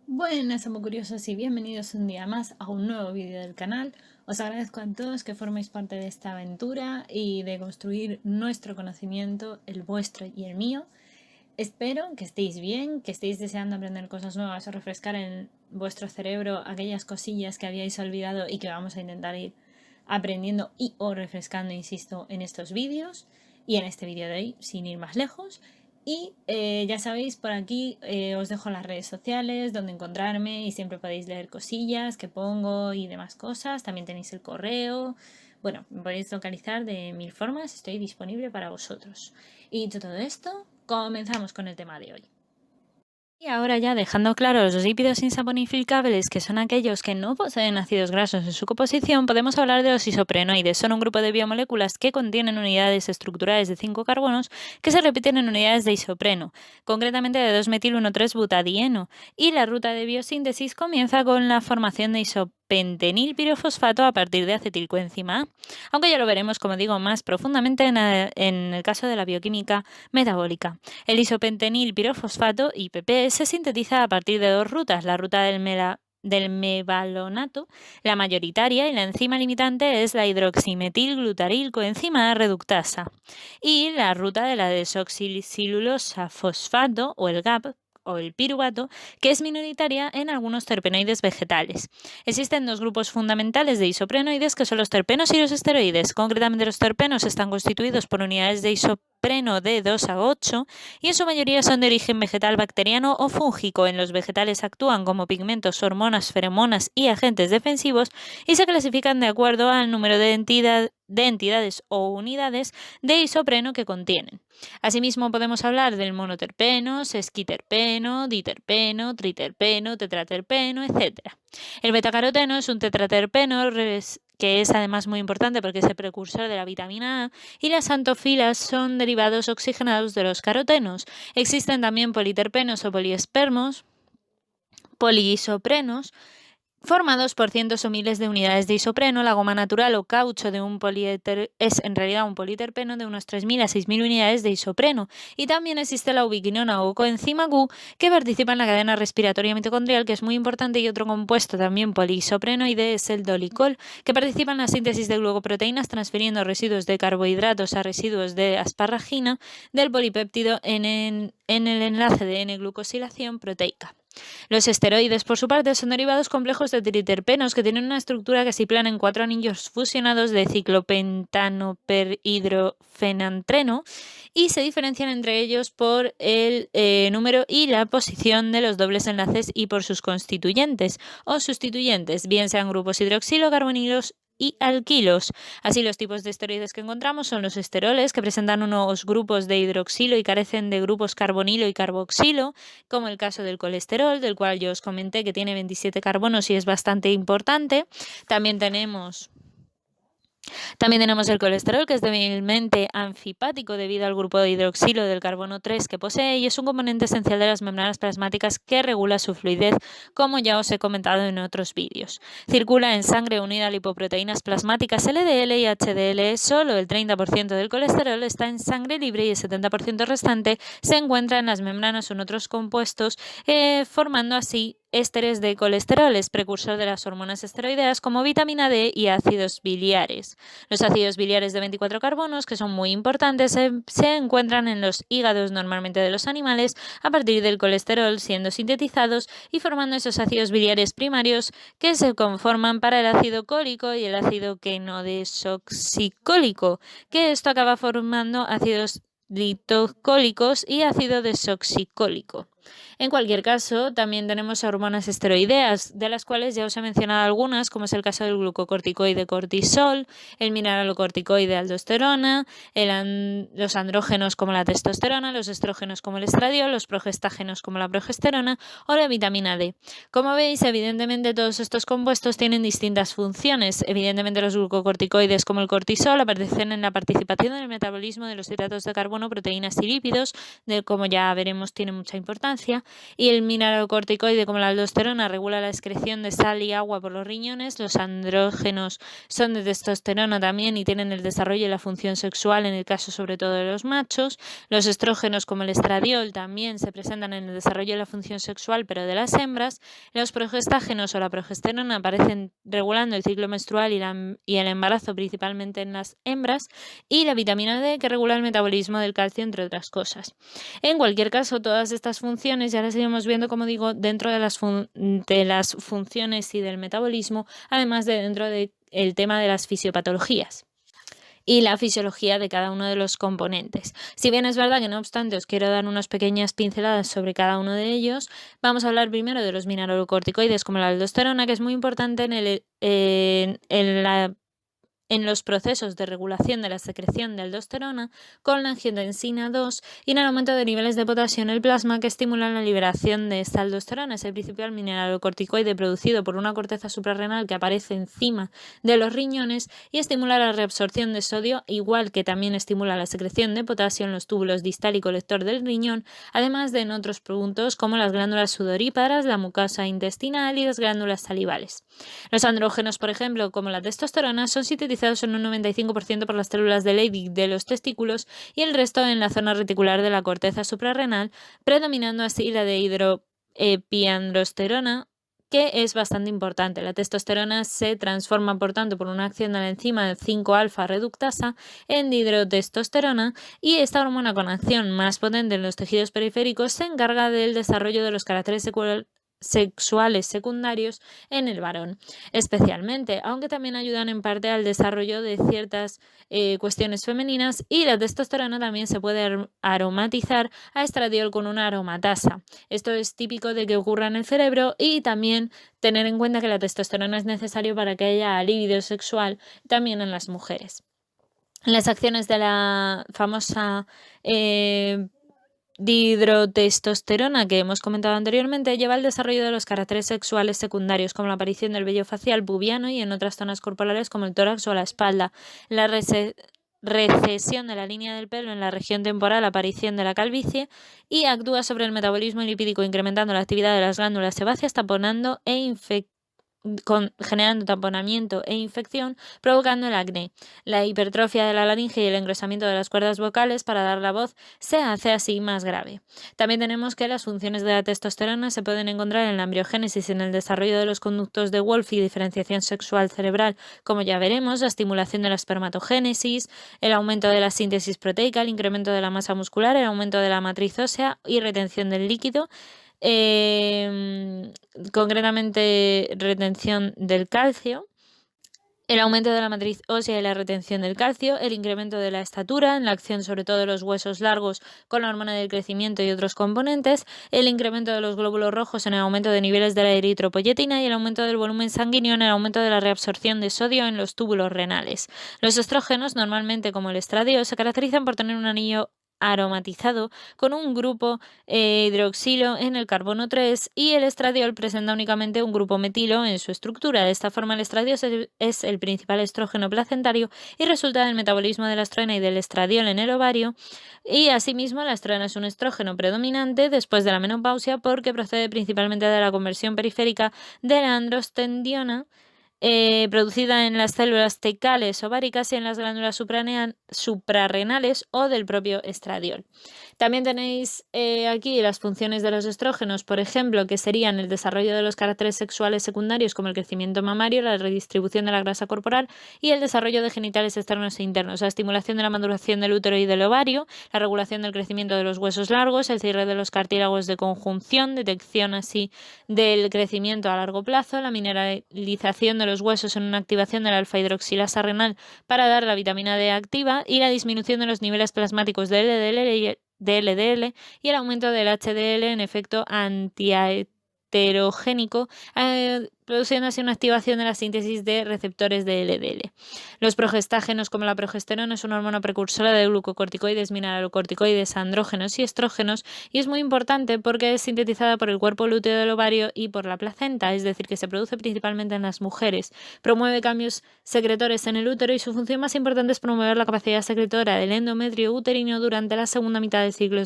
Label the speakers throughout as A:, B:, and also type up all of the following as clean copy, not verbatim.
A: Buenas, amo curiosos, y bienvenidos un día más a un nuevo vídeo del canal. Os agradezco a todos que forméis parte de esta aventura y de construir nuestro conocimiento, el vuestro y el mío. Espero que estéis bien, que estéis deseando aprender cosas nuevas o refrescar en vuestro cerebro aquellas cosillas que habíais olvidado y que vamos a intentar ir aprendiendo y o refrescando, insisto, en estos vídeos y en este vídeo de hoy, sin ir más lejos. Y ya sabéis, por aquí os dejo las redes sociales donde encontrarme y siempre podéis leer cosillas que pongo y demás cosas. También tenéis el correo. Bueno, me podéis localizar de mil formas, estoy disponible para vosotros. Y dicho todo esto, comenzamos con el tema de hoy. Y ahora ya dejando claro los lípidos insaponificables, que son aquellos que no poseen ácidos grasos en su composición, podemos hablar de los isoprenoides. Son un grupo de biomoléculas que contienen unidades estructurales de 5 carbonos que se repiten en unidades de isopreno, concretamente de 2-metil-1,3-butadieno. Y la ruta de biosíntesis comienza con la formación de isopentenil pirofosfato a partir de acetilcoenzima A, aunque ya lo veremos, como digo, más profundamente en el caso de la bioquímica metabólica. El isopentenil pirofosfato, IPP, se sintetiza a partir de dos rutas, la ruta del mevalonato, la mayoritaria, y la enzima limitante es la hidroximetilglutaril coenzima A reductasa, y la ruta de la desoxirribosa fosfato o el GAP o el piruvato, que es minoritaria en algunos terpenoides vegetales. Existen dos grupos fundamentales de isoprenoides, que son los terpenos y los esteroides. Concretamente, los terpenos están constituidos por unidades de isopreno de 2 a 8 y en su mayoría son de origen vegetal, bacteriano o fúngico. En los vegetales actúan como pigmentos, hormonas, feromonas y agentes defensivos y se clasifican de acuerdo al número de entidades o unidades de isopreno que contienen. Asimismo, podemos hablar del monoterpeno, sesquiterpeno, diterpeno, triterpeno, tetraterpeno, etc. El betacaroteno es un tetraterpeno que es además muy importante porque es el precursor de la vitamina A, y las antofilas son derivados oxigenados de los carotenos. Existen también politerpenos o poliisoprenos, formados por cientos o miles de unidades de isopreno. La goma natural o caucho de un poliéter es en realidad un politerpeno de unos 3.000 a 6.000 unidades de isopreno. Y también existe la ubiquinona o coenzima Q, que participa en la cadena respiratoria mitocondrial, que es muy importante, y otro compuesto también poliisoprenoide es el dolicol, que participa en la síntesis de glucoproteínas, transfiriendo residuos de carbohidratos a residuos de asparagina del polipéptido en el enlace de N-glucosilación proteica. Los esteroides, por su parte, son derivados complejos de triterpenos que tienen una estructura casi plana en 4 anillos fusionados de ciclopentanoperhidrofenantreno y se diferencian entre ellos por el número y la posición de los dobles enlaces y por sus constituyentes o sustituyentes, bien sean grupos hidroxilo, carbonilos y alquilos. Así, los tipos de esteroides que encontramos son los esteroles, que presentan unos grupos de hidroxilo y carecen de grupos carbonilo y carboxilo, como el caso del colesterol, del cual yo os comenté que tiene 27 carbonos y es bastante importante. También tenemos el colesterol, que es débilmente anfipático debido al grupo de hidroxilo del carbono 3 que posee y es un componente esencial de las membranas plasmáticas que regula su fluidez, como ya os he comentado en otros vídeos. Circula en sangre unida a lipoproteínas plasmáticas LDL y HDL. Solo el 30% del colesterol está en sangre libre y el 70% restante se encuentra en las membranas o en otros compuestos, formando así ésteres de colesterol, es precursor de las hormonas esteroideas como vitamina D y ácidos biliares. Los ácidos biliares de 24 carbonos, que son muy importantes, se encuentran en los hígados normalmente de los animales a partir del colesterol, siendo sintetizados y formando esos ácidos biliares primarios que se conforman para el ácido cólico y el ácido quenodesoxicólico, que esto acaba formando ácidos litocólicos y ácido desoxicólico. En cualquier caso, también tenemos hormonas esteroideas, de las cuales ya os he mencionado algunas, como es el caso del glucocorticoide cortisol, el mineralocorticoide aldosterona, los andrógenos como la testosterona, los estrógenos como el estradiol, los progestágenos como la progesterona o la vitamina D. Como veis, evidentemente todos estos compuestos tienen distintas funciones. Evidentemente los glucocorticoides como el cortisol aparecen en la participación en el metabolismo de los hidratos de carbono, proteínas y lípidos, como ya veremos tiene mucha importancia. y el mineralocorticoide como la aldosterona regula la excreción de sal y agua por los riñones. Los andrógenos son de testosterona también y tienen el desarrollo y la función sexual en el caso sobre todo de los machos. Los estrógenos como el estradiol también se presentan en el desarrollo y la función sexual pero de las hembras. Los progestágenos o la progesterona aparecen regulando el ciclo menstrual y el embarazo principalmente en las hembras, y la vitamina D que regula el metabolismo del calcio entre otras cosas. En cualquier caso, todas estas funciones ya las iremos viendo, como digo, dentro de las funciones y del metabolismo, además de dentro del tema de las fisiopatologías y la fisiología de cada uno de los componentes. Si bien es verdad que no obstante os quiero dar unas pequeñas pinceladas sobre cada uno de ellos, vamos a hablar primero de los mineralocorticoides como la aldosterona, que es muy importante en los procesos de regulación de la secreción de aldosterona con la angiotensina 2 y en el aumento de niveles de potasio en el plasma que estimulan la liberación de esta aldosterona. Es el principal mineralocorticoide producido por una corteza suprarrenal que aparece encima de los riñones y estimula la reabsorción de sodio, igual que también estimula la secreción de potasio en los túbulos distal y colector del riñón, además de en otros puntos como las glándulas sudoríparas, la mucosa intestinal y las glándulas salivales. Los andrógenos, por ejemplo, como la testosterona, son sintetizados en un 95% por las células de Leydig de los testículos y el resto en la zona reticular de la corteza suprarrenal, predominando así la de hidroepiandrosterona, que es bastante importante. La testosterona se transforma, por tanto, por una acción de la enzima 5-alfa reductasa en dihidrotestosterona, y esta hormona con acción más potente en los tejidos periféricos se encarga del desarrollo de los caracteres sexuales secundarios en el varón, especialmente, aunque también ayudan en parte al desarrollo de ciertas cuestiones femeninas, y la testosterona también se puede aromatizar a estradiol con una aromatasa. Esto es típico de que ocurra en el cerebro, y también tener en cuenta que la testosterona es necesario para que haya libido sexual también en las mujeres. Las acciones de la famosa dihidrotestosterona que hemos comentado anteriormente lleva al desarrollo de los caracteres sexuales secundarios, como la aparición del vello facial pubiano y en otras zonas corporales como el tórax o la espalda, la recesión de la línea del pelo en la región temporal, aparición de la calvicie, y actúa sobre el metabolismo lipídico incrementando la actividad de las glándulas sebáceas, taponando generando tamponamiento e infección, provocando el acné. La hipertrofia de la laringe y el engrosamiento de las cuerdas vocales para dar la voz se hace así más grave. También tenemos que las funciones de la testosterona se pueden encontrar en la embriogénesis, en el desarrollo de los conductos de Wolff y diferenciación sexual cerebral, como ya veremos, la estimulación de la espermatogénesis, el aumento de la síntesis proteica, el incremento de la masa muscular, el aumento de la matriz ósea y retención del líquido, concretamente retención del calcio, el aumento de la matriz ósea y la retención del calcio, el incremento de la estatura, en la acción sobre todo de los huesos largos con la hormona del crecimiento y otros componentes, el incremento de los glóbulos rojos en el aumento de niveles de la eritropoyetina y el aumento del volumen sanguíneo en el aumento de la reabsorción de sodio en los túbulos renales. Los estrógenos, normalmente como el estradiol, se caracterizan por tener un anillo aromatizado con un grupo hidroxilo en el carbono 3, y el estradiol presenta únicamente un grupo metilo en su estructura. De esta forma, el estradiol es el principal estrógeno placentario y resulta del metabolismo de la estrona y del estradiol en el ovario, y asimismo la estrona es un estrógeno predominante después de la menopausia porque procede principalmente de la conversión periférica de la androstendiona producida en las células tecales ováricas y en las glándulas suprarrenales o del propio estradiol. También tenéis aquí las funciones de los estrógenos, por ejemplo, que serían el desarrollo de los caracteres sexuales secundarios como el crecimiento mamario, la redistribución de la grasa corporal y el desarrollo de genitales externos e internos, la estimulación de la maduración del útero y del ovario, la regulación del crecimiento de los huesos largos, el cierre de los cartílagos de conjunción, detección así del crecimiento a largo plazo, la mineralización de los huesos en una activación de la alfa-hidroxilasa renal para dar la vitamina D activa y la disminución de los niveles plasmáticos de LDL y el aumento del HDL en efecto antiheterogénico, produciendo así una activación de la síntesis de receptores de LDL. Los progestágenos, como la progesterona, es una hormona precursora de glucocorticoides, mineralocorticoides, andrógenos y estrógenos, y es muy importante porque es sintetizada por el cuerpo lúteo del ovario y por la placenta, es decir, que se produce principalmente en las mujeres. Promueve cambios secretores en el útero y su función más importante es promover la capacidad secretora del endometrio uterino durante la segunda mitad del ciclo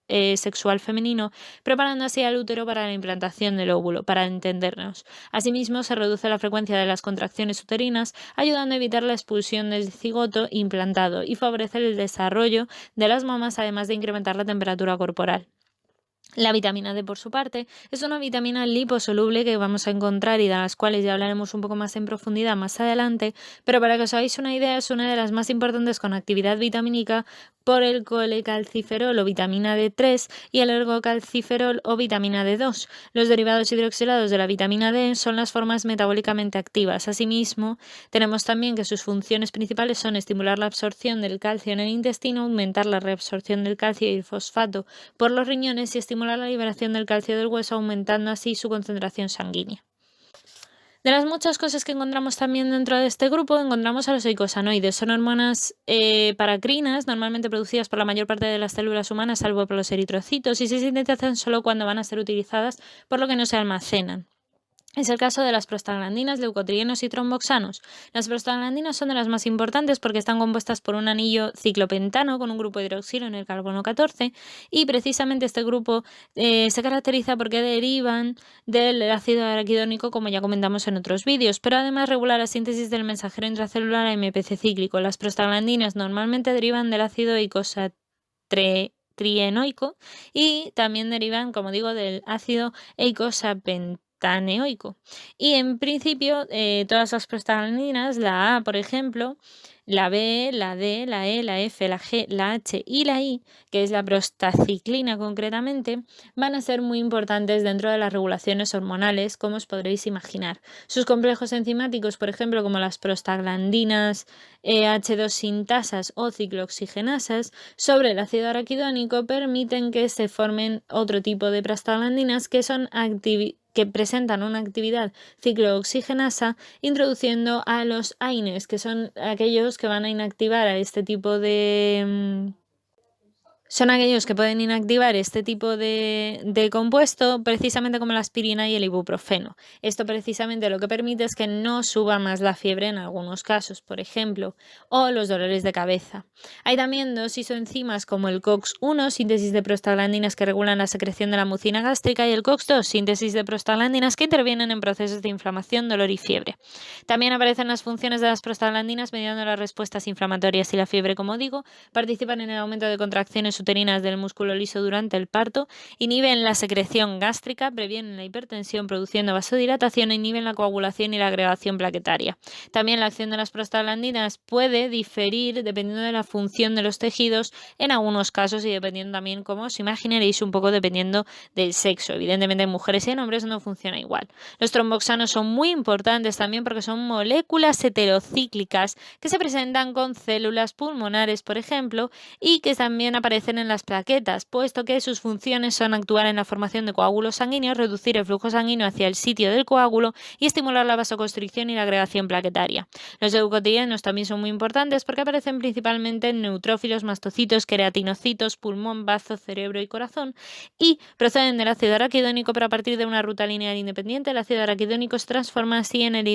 A: sexual femenino, preparando así al útero para la implantación del óvulo, para entendernos. Asimismo, se reduce la frecuencia de las contracciones uterinas, ayudando a evitar la expulsión del cigoto implantado y favorecer el desarrollo de las mamas, además de incrementar la temperatura corporal. La vitamina D, por su parte, es una vitamina liposoluble que vamos a encontrar y de las cuales ya hablaremos un poco más en profundidad más adelante, pero para que os hagáis una idea es una de las más importantes con actividad vitamínica por el colecalciferol o vitamina D3 y el ergocalciferol o vitamina D2. Los derivados hidroxilados de la vitamina D son las formas metabólicamente activas. Asimismo, tenemos también que sus funciones principales son estimular la absorción del calcio en el intestino, aumentar la reabsorción del calcio y el fosfato por los riñones y estimular la liberación del calcio del hueso, aumentando así su concentración sanguínea. De las muchas cosas que encontramos también dentro de este grupo, encontramos a los eicosanoides. Son hormonas paracrinas, normalmente producidas por la mayor parte de las células humanas, salvo por los eritrocitos, y se sintetizan solo cuando van a ser utilizadas, por lo que no se almacenan. Es el caso de las prostaglandinas, leucotrienos y tromboxanos. Las prostaglandinas son de las más importantes porque están compuestas por un anillo ciclopentano con un grupo hidroxilo en el carbono 14 y precisamente este grupo se caracteriza porque derivan del ácido araquidónico, como ya comentamos en otros vídeos, pero además regula la síntesis del mensajero intracelular AMPC cíclico. Las prostaglandinas normalmente derivan del ácido trienoico y también derivan, como digo, del ácido eicosapentaenoico. Y en principio, todas las prostaglandinas, la A, por ejemplo, la B, la D, la E, la F, la G, la H y la I, que es la prostaciclina concretamente, van a ser muy importantes dentro de las regulaciones hormonales, como os podréis imaginar. Sus complejos enzimáticos, por ejemplo, como las prostaglandinas H2 sintasas o ciclooxigenasas sobre el ácido araquidónico, permiten que se formen otro tipo de prostaglandinas que presentan una actividad ciclooxigenasa, introduciendo a los AINES, que son aquellos que van a inactivar a este tipo de... Son aquellos que pueden inactivar este tipo de compuesto, precisamente como la aspirina y el ibuprofeno. Esto precisamente lo que permite es que no suba más la fiebre en algunos casos, por ejemplo, o los dolores de cabeza. Hay también dos isoenzimas como el COX-1, síntesis de prostaglandinas que regulan la secreción de la mucina gástrica, y el COX-2, síntesis de prostaglandinas que intervienen en procesos de inflamación, dolor y fiebre. También aparecen las funciones de las prostaglandinas mediando las respuestas inflamatorias y la fiebre, como digo, participan en el aumento de contracciones uterinas del músculo liso durante el parto, inhiben la secreción gástrica, previenen la hipertensión produciendo vasodilatación e inhiben la coagulación y la agregación plaquetaria. También la acción de las prostaglandinas puede diferir dependiendo de la función de los tejidos en algunos casos y dependiendo también, como os imaginaréis, un poco dependiendo del sexo. Evidentemente en mujeres y en hombres no funciona igual. Los tromboxanos son muy importantes también porque son moléculas heterocíclicas que se presentan con células pulmonares, por ejemplo, y que también aparecen en las plaquetas, puesto que sus funciones son actuar en la formación de coágulos sanguíneos, reducir el flujo sanguíneo hacia el sitio del coágulo y estimular la vasoconstricción y la agregación plaquetaria. Los leucotrienos también son muy importantes porque aparecen principalmente en neutrófilos, mastocitos, queratinocitos, pulmón, bazo, cerebro y corazón y proceden del ácido araquidónico, pero a partir de una ruta lineal independiente, el ácido araquidónico se transforma así en el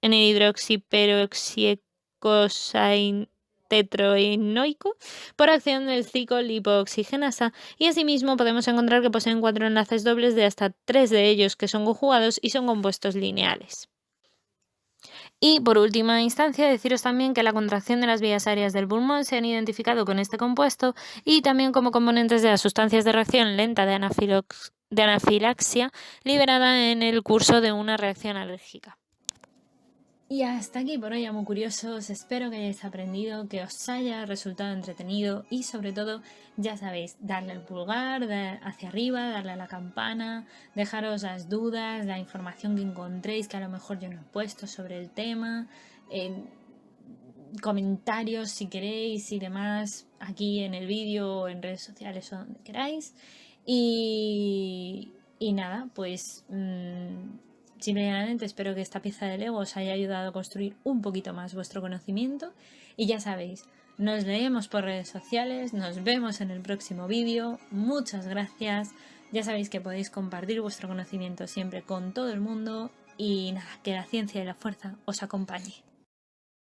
A: hidroxiperoxiecosain tetroenoico por acción del ciclo-lipooxigenasa y asimismo podemos encontrar que poseen 4 enlaces dobles de hasta 3 de ellos que son conjugados y son compuestos lineales. Y por última instancia, deciros también que la contracción de las vías aéreas del pulmón se han identificado con este compuesto y también como componentes de las sustancias de reacción lenta de anafilaxia liberada en el curso de una reacción alérgica. Y hasta aquí por hoy, amo curiosos. Espero que hayáis aprendido, que os haya resultado entretenido y sobre todo, ya sabéis, darle el pulgar hacia arriba, darle a la campana, dejaros las dudas, la información que encontréis que a lo mejor yo no he puesto sobre el tema, comentarios si queréis y demás aquí en el vídeo o en redes sociales o donde queráis. Y nada, pues... simplemente espero que esta pieza de Lego os haya ayudado a construir un poquito más vuestro conocimiento y ya sabéis, nos leemos por redes sociales, nos vemos en el próximo vídeo, muchas gracias, ya sabéis que podéis compartir vuestro conocimiento siempre con todo el mundo y nada, que la ciencia y la fuerza os acompañe.